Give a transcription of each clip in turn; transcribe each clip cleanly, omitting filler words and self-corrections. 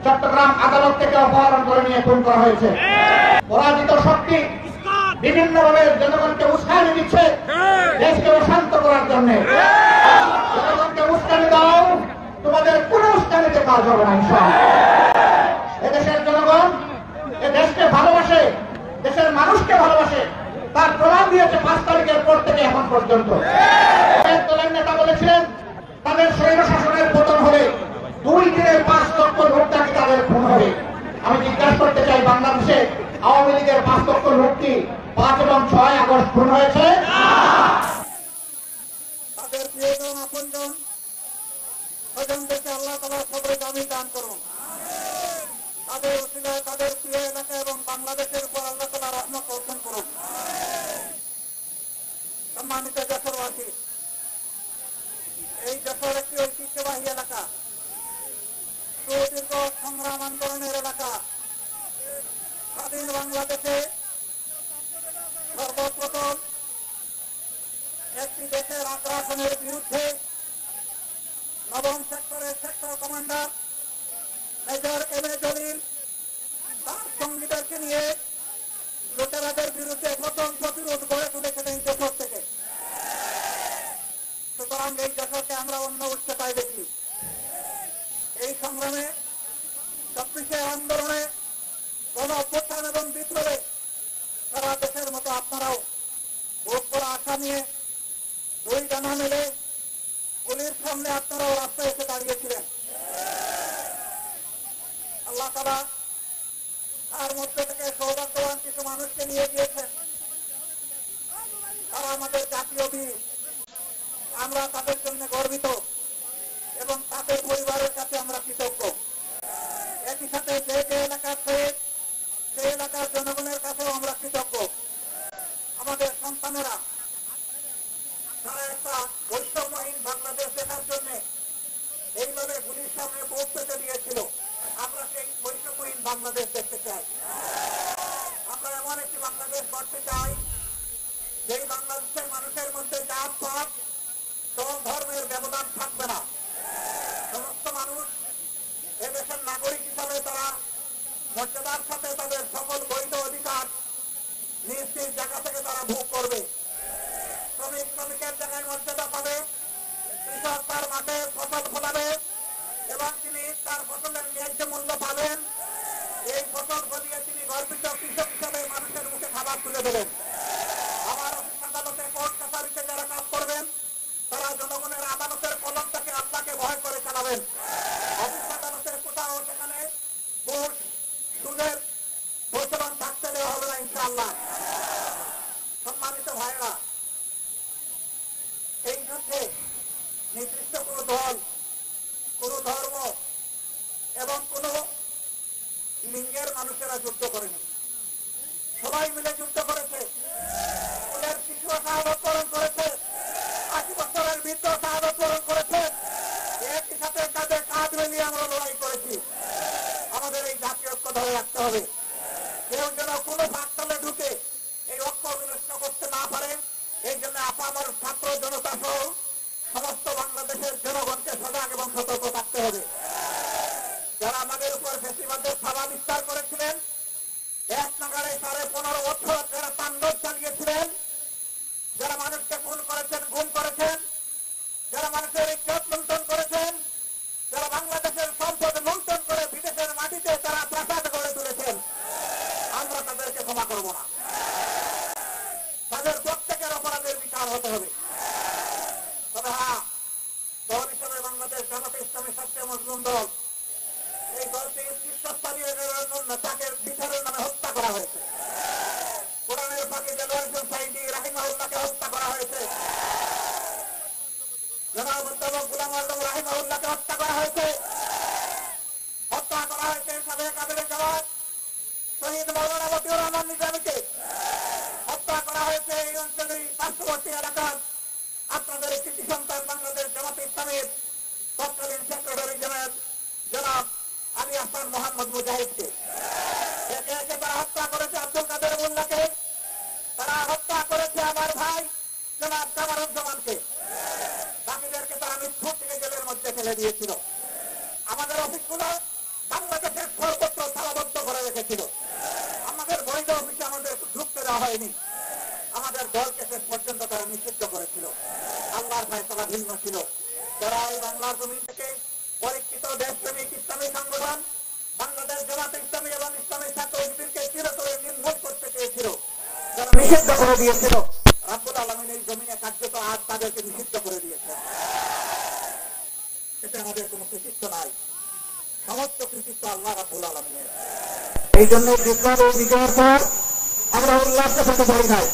চট্টগ্রাম আদালত থেকে অপহরণ করে নিয়ে খুন করা হয়েছে। পরাজিত শক্তি বিভিন্নভাবে জনগণকে উস্কানি দিচ্ছে দেশকে অশান্ত করার জন্য। জনগণকে উস্কানি দাও, তোমাদের কোন উস্কানিতে কাজ হবে না ইনশাআল্লাহ। এদেশের জনগণ এ দেশকে ভালোবাসে, দেশের মানুষকে ভালোবাসে, তার প্রমাণ দিয়েছে 5 তারিখের পর থেকে এখন পর্যন্ত। দলের নেতা বলেছিলেন তাদের স্বৈর শাসনের পতন হবে, 2 দিনে 5 লক্ষ লোক নাকি তাদের খুন হবে। আমি জিজ্ঞাসা করতে চাই, বাংলাদেশে আওয়ামী লীগের 5 লক্ষ লোক কি 5 এবং 6 আগস্ট খুন হয়েছে? তাদের প্রিয়জন আপনজন স্বজনদেরকে আল্লাহ তাআলা কবরে জামিন দান করুন। তাদের উসিলায় তাদের প্রিয় এলাকা এবং বাংলাদেশের উপর আল্লাহ তাআলা রহমত বর্ষণ করুন। সম্মানিত যশোরবাসী, এই যশোর একটি ঐতিহ্যবাহী এলাকা, সুদীর্ঘ সংগ্রাম আন্দোলনের এলাকা। স্বাধীন বাংলাদেশে সর্বপ্রথম একটি দেশের আগ্রাসনের বিরুদ্ধে 9ম সেক্টরের sector commander major M A Jalil তার সঙ্গীদেরকে নিয়ে লুটেরাদের বিরুদ্ধে প্রথম প্রতিরোধ গড়ে তুলেছিলেন যশোর থেকে। সুতরাং এই যশোরকে আমরা অন্য উচ্চতায় দেখি। এই সংগ্রামে 24 আন্দোলনে গণ অভ্যুত্থান এবং বিপ্লবে সারা দেশের মতো আপনারাও ভোট করা আশা নিয়ে 2 ডানা মেলে পুলিশ সামনে আপনারাও রাস্তায় এসে দাঁড়িয়েছিলেন। আল্লাহ তাআলা তার মধ্যে থেকে সৌভাগ্যবান কিছু মানুষকে নিয়ে গিয়েছেন, তারা আমাদের জাতীয় বীর। আমরা তাদের জন্য গর্বিত এবং তাদের পরিবারের কাছে আমরা কৃতজ্ঞ। একই সাথে যে যে এলাকার সেই এলাকার জনগণের কাছেও আমরা কৃতজ্ঞ। আমাদের সন্তানেরা তারা একটা বৈষম্যহীন বাংলাদেশ দেখার জন্য এইভাবে গুলির সামনে ভোট পেতে দিয়েছিল। আমরা সেই বৈষম্যহীন বাংলাদেশ দেখতে চাই। আমরা এমন একটি বাংলাদেশ গড়তে চাই যেই বাংলাদেশের মানুষের মধ্যে জাত পাত দল ধর্মের ব্যবধান থাকবে না। সমস্ত মানুষ এদেশের নাগরিক হিসাবে তারা মর্যাদার সাথে তাদের সকল বৈধ অধিকার নিজ নিজ জায়গা থেকে তারা ভোগ করবে। শ্রমিকের জায়গায় মর্যাদা পাবে, কৃষক তার মাঠে ফসল ফলাবে এবং তিনি তার ফসলের ন্যায্য মূল্য পাবেন। এই ফসল ফলিয়ে তিনি গর্বিত কৃষক হিসাবে মানুষের মুখে খাবার তুলে দেবেন। আমার অফিস আদালতে কোর্ট কাছারিতে যারা কাজ করবেন তারা জনগণের আদালতের কলমটাকে আল্লাহকে ভয় করে চালাবেন। অফিস আদালতের কোথাও সেখানে ঘুষ সুদের প্রচলন থাকতে দেওয়া হবে না ইনশাআল্লাহ। সম্মানিত ভাইরা, এই যুদ্ধে নির্দিষ্ট কোন দল, কোন ধর্ম এবং কোন লিঙ্গের মানুষেরা যুদ্ধ করেনি। সবাই মিলে যুদ্ধ করেছে। স্কুলের শিশুরা শাহাদাত বরণ করেছে, 80 বছরের বৃদ্ধ শাহাদাত বরণ করেছে। একই সাথে কাঁধে কাঁধ মিলিয়ে আমরা লড়াই করেছি। আমাদের এই জাতীয় ঐক্য ধরে রাখতে হবে। কেউ যেন কোনো ফাঁকতালে ঢুকে এই ঐক্য বিনষ্ট করতে না পারে, এই জন্য আমার ছাত্র জনতা সহ সমস্ত বাংলাদেশের জনগণকে সজাগ এবং সতর্ক থাকতে হবে। যারা আমাদের উপর ফেসিবাদের থাবা বিস্তার করেছিলেন, এক নাগারে 15.5 বছর যারা তাণ্ডব চালিয়েছিলেন, যারা মানুষকে খুন করেছেন, গুম করেছেন, যারা মানুষের ইজ্জত লুণ্ঠন করেছেন, যারা বাংলাদেশের সম্পদ লুণ্ঠন করে বিদেশের মাটিতে তারা প্রাসাদ গড়ে তুলেছেন, আমরা তাদেরকে ক্ষমা করব না। তাদের প্রত্যেকের অপরাধের বিচার হতে হবে। তবে হ্যাঁ, দল হিসেবে বাংলাদেশ জামাতে ইসলামী সবচেয়ে মজলুম দল। এই দলটি শীর্ষস্থানীয় তাকে বিচারের নামে হত্যা করা হয়েছে। কোরআনের ফাঁকে দেলোয়ার হোসেন সাঈদী রাহিমাহুল্লাহকে হত্যা করা হয়েছে। জনাব অধ্যাপক গোলাম আজম রাহিমাহুল্লাহকে হত্যা করা হয়েছে। হত্যা করা হয়েছে সাবেক আমিরের জওয়ান শহীদ মাওলানা মতিউর রহমান নিজামীকে। হত্যা করা হয়েছে এই অঞ্চলের পার্শ্ববর্তী এলাকার আপনাদের কৃতি সন্তান বাংলাদেশ জামাতে ইসলামীর তৎকালীন সেক্রেটারি জেনারেল জনাব আলী আহসান মোহাম্মদ মুজাহিদকে। একে একে তারা হত্যা করেছে আব্দুল কাদের মোল্লাকে। তারা হত্যা করেছে আমার ভাই জনাব কামারুজ্জামানকে। বাকিদেরকে তারা মৃত্যুর থেকে জেলের মধ্যে ফেলে দিয়েছিল। আমাদের অফিসগুলো বাংলাদেশে হয়নি। আমাদের দলকে শেষ পর্যন্ত তারা নিষিদ্ধ করেছিল। আল্লাহর ফয়সালা ভিন্ন ছিল। তারা এই বাংলার জমিন থেকে পরীক্ষিত দেশপ্রেমিক ইসলামী সংগঠন বাংলাদেশ জামাতে ইসলামী এবং ইসলামী ছাত্র শিবিরকে চিরতরে নির্মূল করতে চেয়েছিল, তারা নিষিদ্ধ করে দিয়েছিল। রাব্বুল আলামিন এই জমিনে কার্যত আজ তাদেরকে নিষিদ্ধ করে দিয়েছে। এতে আমাদের কোনো কৃতিত্ব নাই, সমস্ত কৃতিত্ব আল্লাহ রাব্বুল আলামিনের। এই জন্য বিপ্লব ও বিজয়ের পর আমরা উল্লাসের সাথে বলি নাই।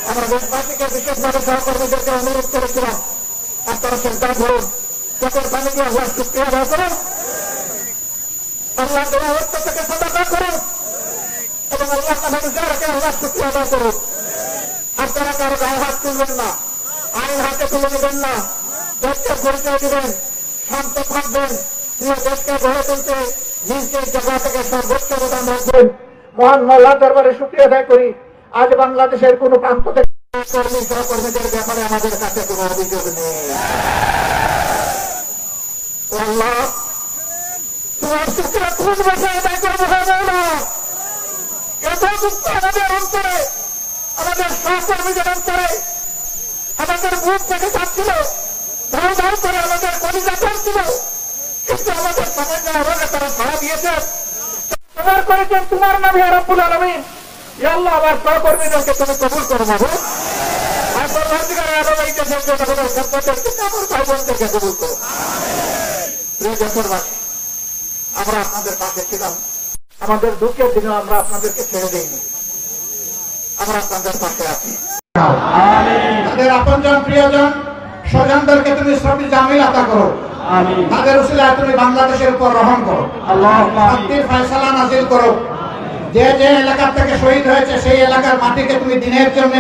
আমরা দেশবাসীকে বিশেষভাবে সহকর্মীদেরকে অনুরোধ করেছিলাম, আপনারা চিন্তা করুন, চোখের পানি দিয়ে আল্লাহ শুকরিয়া আদায় করুন, আল্লাহ দেওয়ার থেকে সাদাকা করুন এবং আল্লাহ তাআলাকে আল্লাহ শুকরিয়া আদায় করুন। আপনারা কারো গায়ে হাত তুলবেন না, আইন হাতে তুলে নেবেন না, দেশকে পরিচয় দিবেন, শান্ত থাকবেন, প্রিয় দেশকে গড়ে তুলতে নিজের জায়গা থেকে সর্বোচ্চ অবদান রাখবেন। মহান আল্লাহর দরবারে শুকরিয়া আদায় করি, আজ বাংলাদেশের কোন প্রান্ত থেকে কর্মী সহকর্মীদের ব্যাপারে আমাদের কাছে কোন অভিযোগ নেই। আল্লাহ তোমার শুকরিয়া খুব বেশি আদায় করবো না, এত দুঃখ আমাদের অন্তরে, আমাদের সহকর্মীদের অন্তরে, আমাদের বুক থেকে যাচ্ছিল, ধার ধার করে আমাদের কলিজা করছিল, কিন্তু আমাদের সামান্য আওয়াজে তারা সাড়া দিয়েছে। তোমার করেছেন তোমার নামে রাব্বুল আলামিন। ইয়া আল্লাহ, আমার সহকর্মীদেরকে তুমি কবুল করো মাগো। আর পরবর্তীকালে আরো এই দেশের জনগণের সম্পদের আমার ভাই বোনদেরকে কবুল করো। প্রিয় দেশবাসী, আমরা আপনাদের পাশে ছিলাম, আমাদের দুঃখের দিনে আমরা আপনাদেরকে ছেড়ে দিইনি, আমরা আপনাদের পাশে আছি। তাদের আপনজন প্রিয়জন স্বজনদেরকে তুমি সবই জামিল আতা করো, তাদের উসিলায় তুমি বাংলাদেশের উপর রহম করো, শান্তির ফয়সালা নাজিল করো। যে যে এলাকা থেকে শহীদ হয়েছে সেই এলাকার মাটিকে তুমি দিনের জন্য,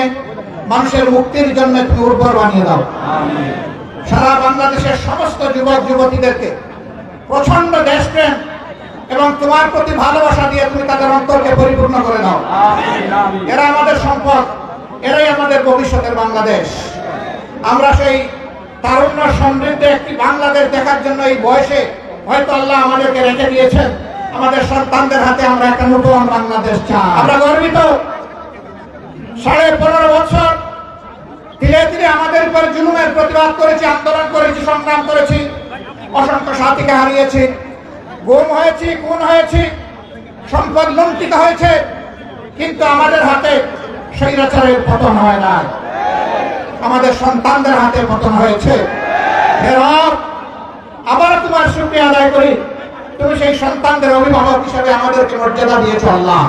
মানুষের মুক্তির জন্য তুমি উর্বর বানিয়ে দাও। সারা বাংলাদেশের সমস্ত যুবক যুবতীদেরকে প্রচন্ড দেশপ্রেম এবং তোমার প্রতি ভালোবাসা দিয়ে তুমি তাদের অন্তরকে পরিপূর্ণ করে দাও। এরা আমাদের সম্পদ, এরাই আমাদের ভবিষ্যতের বাংলাদেশ। আমরা সেই তারুণ্য সমৃদ্ধ একটি বাংলাদেশ দেখার জন্য এই বয়সে হয়তো আল্লাহ আমাদেরকে রেখে দিয়েছেন। আমাদের সন্তানদের হাতে আমরা একটা নতুন বাংলাদেশ চাই। আমরা গর্বিত, 15.5 বছর ধীরে ধীরে আমাদের উপর জুলুমের প্রতিবাদ করেছি, আন্দোলন করেছি, সংগ্রাম করেছি, অসংখ্য সাথীকে হারিয়েছি, গুম হয়েছি, খুন হয়েছি, সম্পদ লুণ্ঠিত হয়েছে, কিন্তু আমাদের হাতে স্বৈরাচারের পতন হয় না, আমাদের সন্তানদের হাতে পতন হয়েছে। আবার তোমার শুকরিয়া আদায় করি, তুমি সেই সন্তানদের অভিভাবক হিসেবে আমাদেরকে মর্যাদা দিয়েছো আল্লাহ।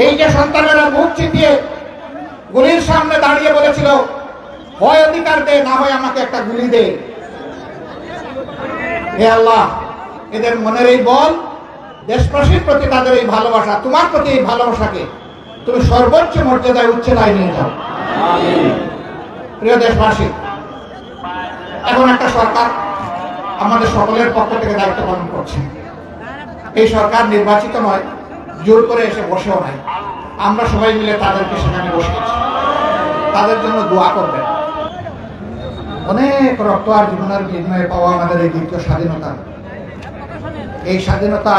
এই যে সন্তানেরা মুখ চিতিয়ে গুলির সামনে দাঁড়িয়ে বলেছিল, হয় অধিকার দে, না হয় আমাকে একটা গুলি দে। হে আল্লাহ, এদের মনের এই বল, দেশবাসীর প্রতি তাদের এই ভালোবাসা, তোমার প্রতি এই ভালোবাসাকে তুমি সর্বোচ্চ মর্যাদায় উচ্চতায় নিয়ে যাও। প্রিয় দেশবাসী, এখন একটা সরকার আমাদের সকলের পক্ষ থেকে দায়িত্ব পালন করছে। এই সরকার নির্বাচিত নয়, জোর করে এসে বসেও নাই, আমরা সবাই মিলে তাদেরকে সেখানে বসেছি। তাদের জন্য দোয়া করবেন। অনেক রক্ত আর জীবনের বিনিময়ে পাওয়া আমাদের এই দ্বিতীয় স্বাধীনতা, এই স্বাধীনতা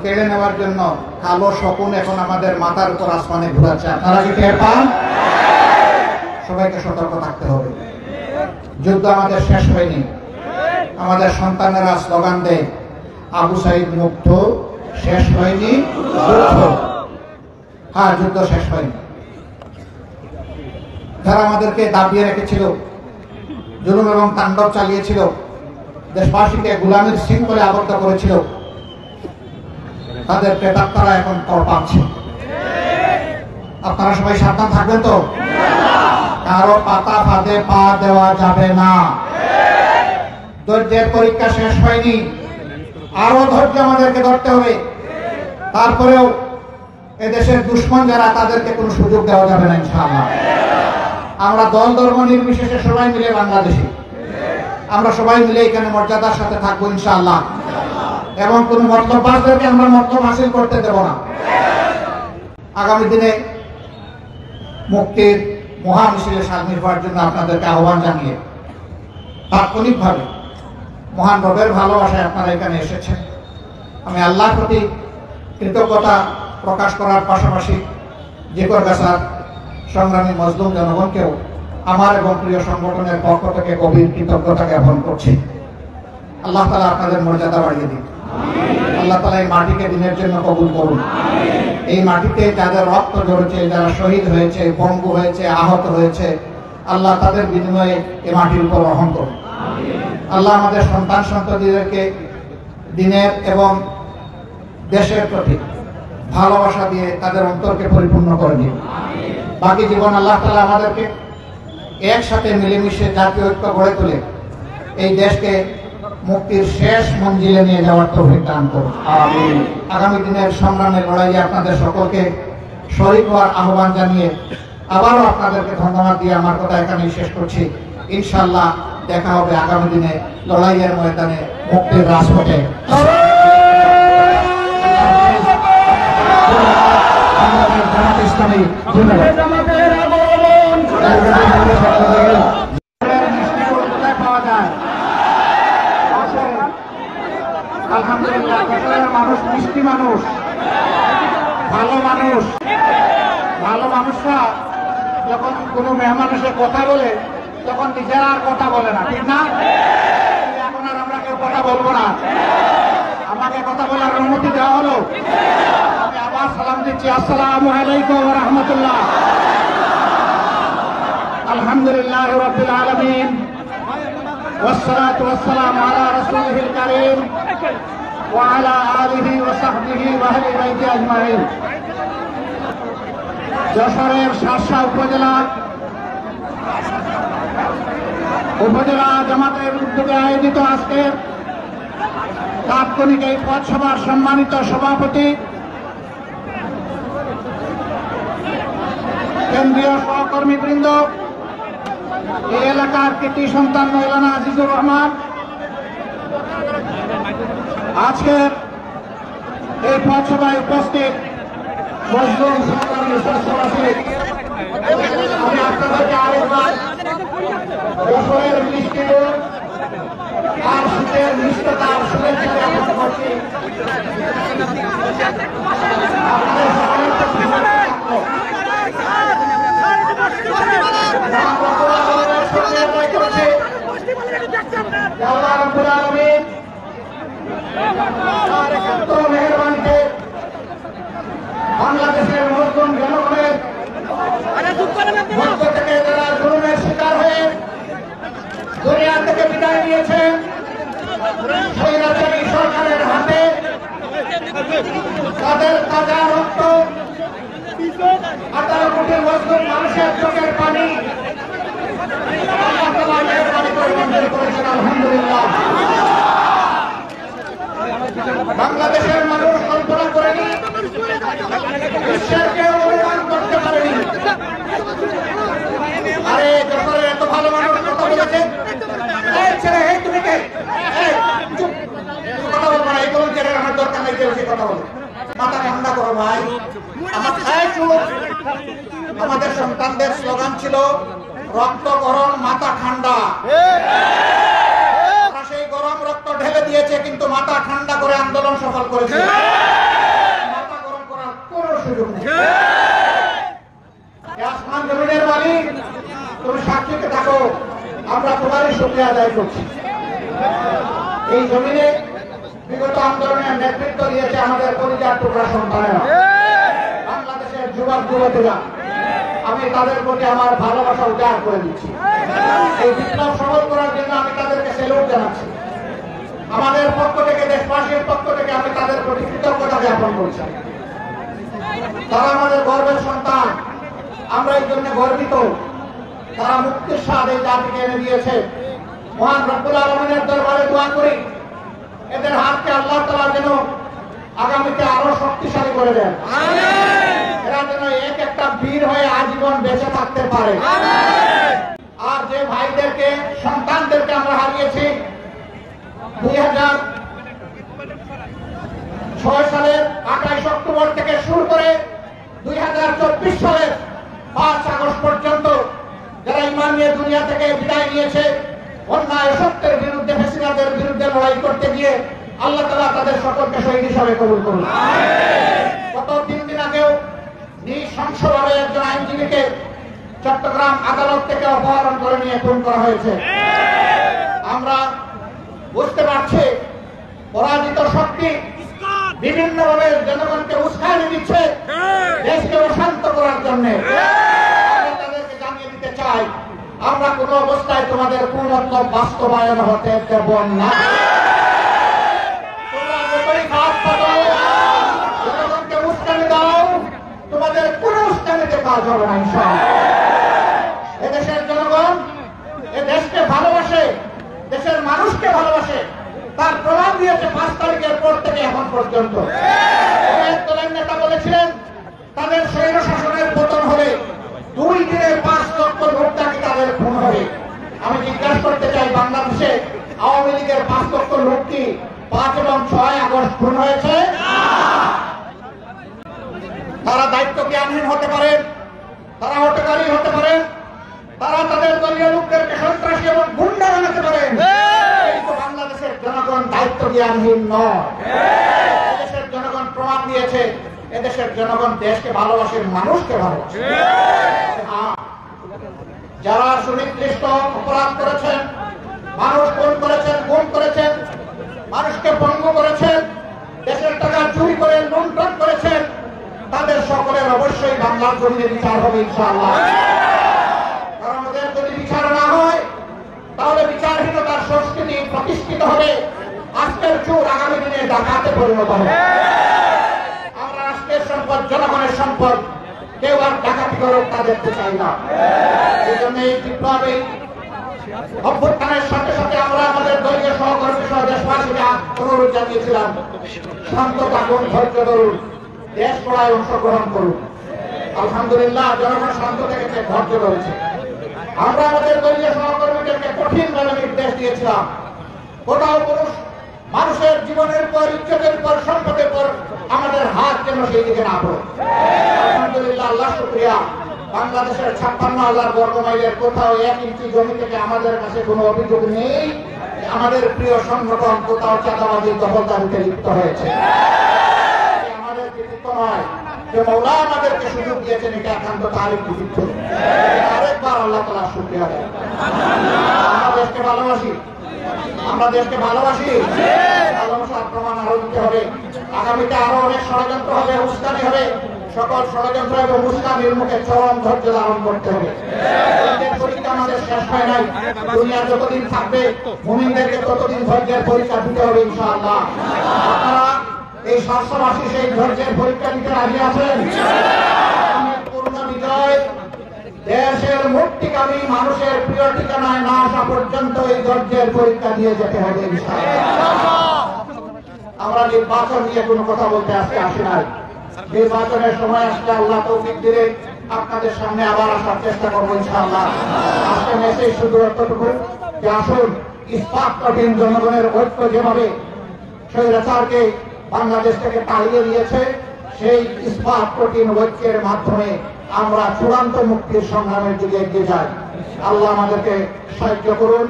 কেড়ে নেওয়ার জন্য কালো শকুন এখন আমাদের মাথার উপর আসমানে ঘুরাচ্ছে। আপনারা কি টের পান? সবাইকে সতর্ক থাকতে হবে। যুদ্ধ আমাদের শেষ হয়নি। আমাদের সন্তানেরা স্লোগান দেয়, আবু সাইদ মুক্ত, শেষ হয়নি যুদ্ধ। হ্যাঁ, যুদ্ধ শেষ হয়নি। যারা আমাদেরকে দাবিয়ে রেখেছিল, জুলুম এবং তাণ্ডব চালিয়েছিল, দেশবাসীকে গোলামীর শৃঙ্খলে আবদ্ধ করেছিল, তাদের প্রেতাত্মারা এখন তর পাচ্ছে। আপনারা সবাই সাবধান থাকবেন তো? কারো পাতা ফাঁদে পা দেওয়া যাবে না। ধৈর্যের পরীক্ষা শেষ হয়নি, আরো ধৈর্য আমাদেরকে ধরতে হবে। তারপরেও এদেশের দুশ্মন যারা, তাদেরকে কোনো সুযোগ দেওয়া যাবে না ইনশাআল্লাহ। আমরা দল ধর্ম নির্বিশেষে সবাই মিলে বাংলাদেশি, আমরা সবাই মিলে এখানে মর্যাদার সাথে থাকবো ইনশাআল্লাহ। এবং কোন মতলববাজদেরকে আমরা মতলব হাসিল করতে দেব না। আগামী দিনে মুক্তির মহা মিছিলে সামিল হওয়ার জন্য আপনাদেরকে আহ্বান জানিয়ে তাৎক্ষণিকভাবে মহান রবের ভালোবাসায় আপনারা এখানে এসেছেন, আমি আল্লাহর প্রতি কৃতজ্ঞতা প্রকাশ করার পাশাপাশি জিকর গাছার সংগ্রামী মজলুম জনগণকেও আমার এবং প্রিয় সংগঠনের পক্ষ থেকে গভীর কৃতজ্ঞতা জ্ঞাপন করছি। আল্লাহ তাআলা আপনাদের মর্যাদা বাড়িয়ে দিন। আল্লাহ তাআলা এই মাটিকে দিনের জন্য কবুল করুন। এই মাটিতে যাদের রক্ত ঝরেছে, যারা শহীদ হয়েছে, পঙ্গু হয়েছে, আহত হয়েছে, আল্লাহ তাদের বিনিময়ে এই মাটির উপর রহম করুন। আল্লাহ আমাদের সন্তান সন্ততিদেরকে দিনের এবং দেশের প্রতি ভালোবাসা দিয়ে তাদের অন্তরকে পরিপূর্ণ করে দিন। বাকি জীবন আল্লাহ তাআলা আমাদেরকে একসাথে মিলেমিশে জাতীয় ঐক্য গড়ে তুলে এই দেশকে মুক্তির শেষ মঞ্জিলে নিয়ে যাওয়ার তৌফিক দান করুন। আমিন। আগামী দিনের সংগ্রামের লড়াইয়ে আপনাদের সকলকে শরীক হওয়ার আহ্বান জানিয়ে আবারও আপনাদেরকে ধন্যবাদ দিয়ে আমার কথা এখানেই শেষ করছি। ইনশাআল্লাহ দেখা হবে আগামী দিনে লড়াইয়ের ময়দানে, মুক্তির রাজপথে। ইসলামী পাওয়া যায়। আলহামদুলিল্লাহ, মানুষ মিষ্টি মানুষ, ভালো মানুষ। ভালো মানুষরা যখন কোনো মেহমান এসে কথা বলে তখন নিজেরা আর কথা বলে না, ঠিক না? এখন আর আমরা কেউ কথা বলবো না। আমাকে কথা বলার অনুমতি দেওয়া হলো। আমি আবার সালাম দিচ্ছি। আসসালামু আলাইকুম ওয়া রাহমাতুল্লাহ। আলহামদুলিল্লাহ রাব্বিল আলামিন والصلاة والسلام على رسوله الكريم وعلى آله وصحبه وأهل بيته أجمعين। যশোরের শার্শা উপজেলা জামাতের উদ্যোগে আয়োজিত আজকের তাৎক্ষণিক এই পথসভার সম্মানিত সভাপতি, কেন্দ্রীয় সহকর্মীবৃন্দ, এই এলাকার কৃতি সন্তান মৌলানা আজিজুর রহমান, আজকের এই পথসভায় উপস্থিত মজলুম সহকারী সভাপতি, আমি আপনাদেরকে আরেকবার যশোরের মিষ্টি আর শীতের মিষ্টতার শুভেচ্ছা জ্ঞাপন করছি। বাংলাদেশের মজলুম জনগণের মধ্য থেকে যারা জুলুমের শিকার হয়ে দুনিয়া থেকে বিদায় নিয়েছেন, স্বৈরাচারী সরকারের হাতে তাদের তাজা রক্ত, 18 কোটি মজলুম মানুষের চোখের পানি আল্লাহ তাআলা মেহেরবানি করে মঞ্জুর করেছেন। আলহামদুলিল্লাহ। বাংলাদেশের মানুষ কল্পনা করেনি, বিশ্বের কেউ অনুমান করতে পারেনি। আরে যশোরের এত ভালো মানুষ কথা বলেছে, তুমি কে? কথা বলবো না, এই কোন ছেড়ে আমার দরকার নেই, কেউ কথা বলো। মাথা ঠান্ডা করো ভাই। আমাদের সন্তানদের স্লোগান ছিল রক্ত গরম মাথা ঠান্ডা। সেই গরম রক্ত ঢেলে দিয়েছে, কিন্তু মাথা ঠান্ডা করে আন্দোলন সফল করেছে। মাথা গরম করার কোনো সুযোগ নেই। আসমান জমিনের মালিক, তুমি সাক্ষীতে থাকো, আমরা তোমারই শুকরিয়া আদায় করছি। এই জমিনে বিগত আন্দোলনের নেতৃত্ব দিয়েছে আমাদের পরিবার টুকরা সন্তানেরা, বাংলাদেশের যুবক যুবতীরা। আমি তাদের প্রতি আমার ভালোবাসা উজাড় করে দিচ্ছি। এই বিপ্লব সফল করার জন্য আমি তাদেরকে সেলুট জানাচ্ছি। আমাদের পক্ষ থেকে, দেশবাসীর পক্ষ থেকে আমি তাদের প্রতি কৃতজ্ঞতা জ্ঞাপন করছি। তারা আমাদের গর্বের সন্তান, আমরা এই জন্য গর্বিত। তারা মুক্তির স্বাদ এই জাতিকে এনে দিয়েছে। মহান রব্বুল আলামিনের দরবারে দোয়া করি, এদের হাতকে আল্লাহ তাআলা যেন আগামীতে আরো শক্তিশালী করে দেন। এরা যেন এক একটা বীর হয়ে আজীবন বেঁচে থাকতে পারে। আর যে ভাইদেরকে, সন্তানদেরকে আমরা হারিয়েছি 2006 সালের 28 অক্টোবর থেকে শুরু করে 2024 সালের 5 আগস্ট পর্যন্ত যারা ঈমান নিয়ে দুনিয়া থেকে বিদায় নিয়েছে, অন্যায় সত্যের বিরুদ্ধে, ফ্যাসিবাদের বিরুদ্ধে লড়াই করতে গিয়ে আল্লাহ তাআলা তাদের সকলকে শহীদ হিসাবে কবুল করুন। গত 3 দিন আগেও নিজ নৃশংসভাবে একজন আইনজীবীকে চট্টগ্রাম আদালত থেকে অপহরণ করে নিয়ে খুন করা হয়েছে। আমরা বুঝতে পারছি পরাজিত শক্তি বিভিন্নভাবে জনগণকে উস্কানি দিচ্ছে দেশকে অশান্ত করার জন্য। তাদেরকে জানিয়ে দিতে চাই, আমরা কোন অবস্থায় তোমাদের কুমতলব বাস্তবায়ন হতে দেব না। তোমরা যতই কাজ পাবো, জনগণকে উস্কানি দাও, তোমাদের কোন উস্কানিতে কাজ হবে না ইনশাআল্লাহ। এদেশের জনগণ এ দেশকে ভালোবাসে, দেশের মানুষকে ভালোবাসে, তার প্রমাণ দিয়েছে 5 তারিখের পর থেকে এখন পর্যন্ত। দলের নেতা বলেছিলেন তাদের স্বৈর শাসনের পতন হলে 2 দিনে 5 লক্ষ লোক নাকি তাদের খুন হবে। আমি জিজ্ঞাসা করতে চাই, বাংলাদেশে আওয়ামী লীগের 5 লক্ষ লোক কি 5 এবং 6 আগস্ট খুন হয়েছে? তারা দায়িত্ব জ্ঞানহীন হতে পারে, তারা হটকারী হতে পারে, তারা তাদের দলীয় লোকদেরকে সন্ত্রাসী এবং গুন্ডা বানাতে পারে, কিন্তু বাংলাদেশের জনগণ দায়িত্ব জ্ঞানহীন নয়। এদেশের জনগণ প্রমাণ দিয়েছে এদেশের জনগণ দেশকে ভালোবাসে, মানুষকে ভালোবাসে। যারা সুনির্দিষ্ট অপরাধ করেছেন, মানুষ খুন করেছেন, গুম করেছেন, মানুষকে পঙ্গু করেছেন, দেশের টাকা চুরি করে লুণ্ঠন করেছেন, তাদের সকলের অবশ্যই বাংলার জমিনে বিচার হবে ইনশাআল্লাহ। কারণ ওদের যদি বিচার না হয় তাহলে বিচারহীনতার সংস্কৃতি প্রতিষ্ঠিত হবে, আজকের চোর আগামী দিনে ডাকাতে পরিণত হবে। আমরা রাষ্ট্রের সম্পদ, জনগণের সম্পদ কেউ আর ডাকাতি করুক তা দেখতে চাই না। এই জন্য এই বিপ্লবে অভ্যুত্থানের সাথে সাথে আমরা আমাদের দলীয় সহকর্মী সহ দেশবাসীকে অনুরোধ জানিয়েছিলাম, শান্ত থাকুন, ধৈর্য ধরুন, দেশ গড়ায় অংশগ্রহণ করুন। আলহামদুলিল্লাহ জনগণ শান্ত থেকেছে, ধৈর্য ধরেছে। আমরা আমাদের দলীয় সহকর্মীদেরকে কঠিনভাবে নির্দেশ দিয়েছিলাম, কোথাও পুরুষ মানুষের জীবনের পর, ইজ্জতের পর, সম্পদের পর আমাদের হাত যেন সেই দিকে না পড়ে। আলহামদুলিল্লাহ, আল্লাহ শুকরিয়া, বাংলাদেশের 56,000 বর্গ মাইলের কোথাও 1 ইঞ্চি জমি থেকে আমাদের কাছে কোনো অভিযোগ নেই আমাদের প্রিয় সংগঠন কোথাও চাঁদাবাজি, দখলদারিতে লিপ্ত হয়েছে। আমাদের কৃতিত্ব নয়, যে মওলা আমাদেরকে সুযোগ দিয়েছেন, এটা একান্ত তারই কৃতিত্ব। আরেকবার আল্লাহ তাআলা শুকরিয়া দেন। আমরা দেশকে ভালোবাসি, আমরা দেশকে ভালোবাসি, ভালোবাসার প্রমাণ আরো দিতে হবে। আগামীতে আরো অনেক ষড়যন্ত্র হবে, উস্কানি হবে, সকল ষড়যন্ত্র এবং উস্কানির মুখে চরম ধৈর্য ধারণ করতে হবে। পরীক্ষা আমাদের শেষ হয় নাই, দুনিয়া যতদিন থাকবে মুমিনদেরকে ততদিন ধৈর্যের পরীক্ষা দিতে হবে ইনশাআল্লাহ। আপনারা এই 700 মাসে সেই ধৈর্যের পরীক্ষা দিতে রাজি আছেন? পূর্ণ বিজয় দেশের মুক্তিকামী মানুষের প্রিয় ঠিকানায় না আসা পর্যন্ত এই ধৈর্যের পরীক্ষা দিয়ে যেতে হবে ইনশাআল্লাহ। আমরা নির্বাচন নিয়ে কোনো কথা বলতে আজকে আসি নাই। নির্বাচনের সময় আসলে আল্লাহ তৌফিক দিলে আপনাদের সামনে আবার আসার চেষ্টা করবো ইনশাআল্লাহ। আজকে মেসেজ শুধু এতটুকু যে আসুন, ইস্পাত কঠিন জনগণের ঐক্য যেভাবে স্বৈরাচারকে বাংলাদেশ থেকে তাড়িয়ে দিয়েছে, সেই ইস্পাত কঠিন ঐক্যের মাধ্যমে আমরা চূড়ান্ত মুক্তির সংগ্রামের দিকে এগিয়ে যাই। আল্লাহ আমাদেরকে সাহায্য করুন।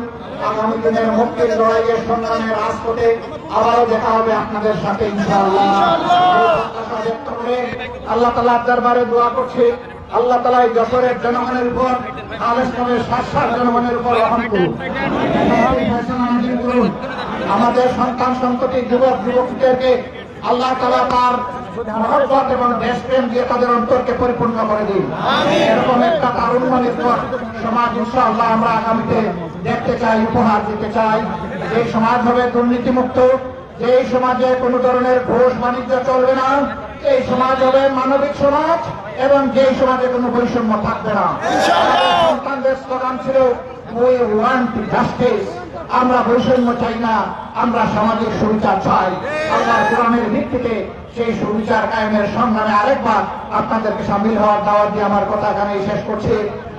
আগামী দিনের মুক্তির লড়াইয়ের সংগ্রামের রাজপথে আবারও দেখা হবে আপনাদের সাথে ইনশাআল্লাহ। আল্লাহ তাআলার দরবারে দোয়া করছি, আল্লাহ তাআলা এই যশোরের জনগণের উপর, আলেমের শাসক জনগণের উপর রহম করুন, আমাদের সন্তান সন্ততি, যুবক যুবতীদেরকে আল্লাহ তাআলা তার মহব্বত এবং দেশপ্রেম দিয়ে তাদের অন্তরকে পরিপূর্ণ করে দিন। এরকম একটা তারুণ্য নির্ভর সমাজ ইনশাআল্লাহ আমরা আগামীতে দেখতে চাই, উপহার দিতে চাই। যে সমাজ হবে দুর্নীতিমুক্ত, যে সমাজে কোনো ধরনের ঘুষ বাণিজ্য চলবে না, এই সমাজ হবে মানবিক সমাজ, এবং যে সমাজে কোনো বৈষম্য থাকবে না। সন্তানদের স্লোগান ছিল উই ওয়ান্ট জাস্টিস, আমরা বৈষম্য চাই না, আমরা সামাজিক সুবিচার চাই। আল্লাহর কোরআনের ভিত্তিতে সেই সুবিচার কায়েমের সংগ্রামে আরেকবার আপনাদেরকে সামিল হওয়ার দাওয়াত দিয়ে আমার কথা এখানেই শেষ করছি।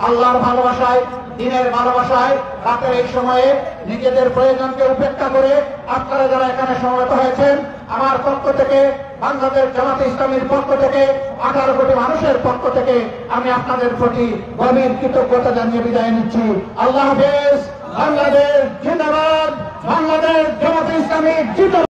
আল্লাহর ভালোবাসায়, দিনের ভালোবাসায় রাতের এই সময়ে নিজেদের প্রয়োজনকে উপেক্ষা করে আপনারা যারা এখানে সমবেত হয়েছেন, আমার পক্ষ থেকে, বাংলাদেশ জামাতে ইসলামীর পক্ষ থেকে, 18 কোটি মানুষের পক্ষ থেকে আমি আপনাদের প্রতি গভীর কৃতজ্ঞতা জানিয়ে বিদায় নিচ্ছি। আল্লাহ হাফেজ। বাংলাদেশ জিন্দাবাদ, বাংলাদেশ জামাতে ইসলামী জিন্দাবাদ।